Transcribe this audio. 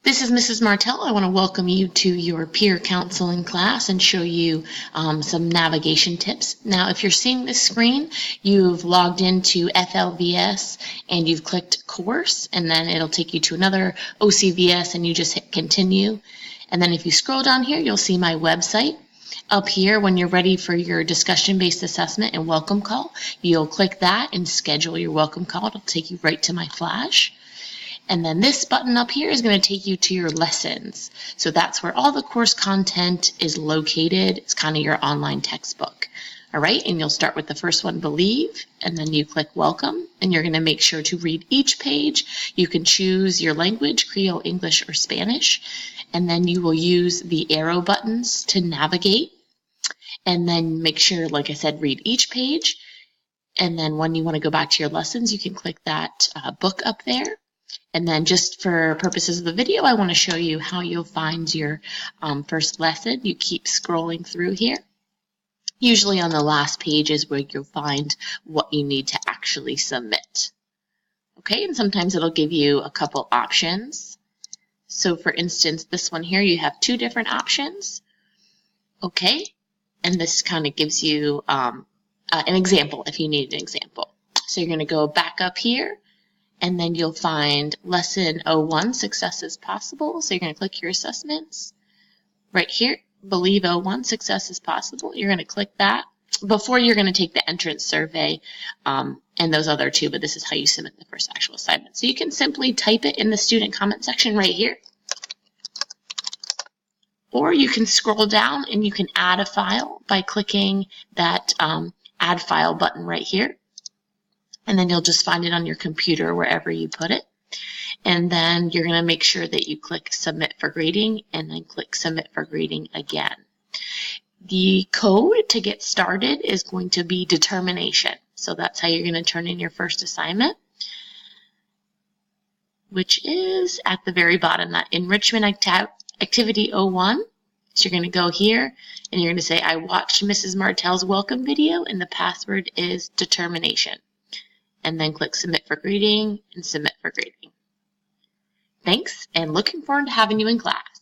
This is Mrs. Martell. I want to welcome you to your peer counseling class and show you some navigation tips. Now, if you're seeing this screen, you've logged into FLVS and you've clicked course, and then it'll take you to another OCVS and you just hit continue. And then if you scroll down here, you'll see my website. Up here, when you're ready for your discussion-based assessment and welcome call, you'll click that and schedule your welcome call. It'll take you right to my Flash. And then this button up here is going to take you to your lessons. So that's where all the course content is located. It's kind of your online textbook. All right, and you'll start with the first one, Believe, and then you click Welcome, and you're going to make sure to read each page. You can choose your language, Creole, English, or Spanish, and then you will use the arrow buttons to navigate. And then make sure, like I said, read each page. And then when you want to go back to your lessons, you can click that book up there. And then just for purposes of the video, I want to show you how you'll find your first lesson. You keep scrolling through here. Usually on the last page is where you'll find what you need to actually submit. Okay, and sometimes it'll give you a couple options. So for instance, this one here, you have two different options. Okay, and this kind of gives you an example if you need an example. So you're going to go back up here. And then you'll find Lesson 01, Success is Possible. So you're going to click your assessments. Right here, Believe 01, Success is Possible. You're going to click that. Before you're going to take the entrance survey and those other two, but this is how you submit the first actual assignment. So you can simply type it in the student comment section right here. Or you can scroll down and you can add a file by clicking that Add File button right here. And then you'll just find it on your computer wherever you put it. And then you're going to make sure that you click Submit for Grading and then click Submit for Grading again. The code to get started is going to be determination. So that's how you're going to turn in your first assignment, which is at the very bottom, that Enrichment Activity 01. So you're going to go here and you're going to say, I watched Mrs. Martell's welcome video, and the password is determination. And then click Submit for Grading and Submit for Grading. Thanks, and looking forward to having you in class.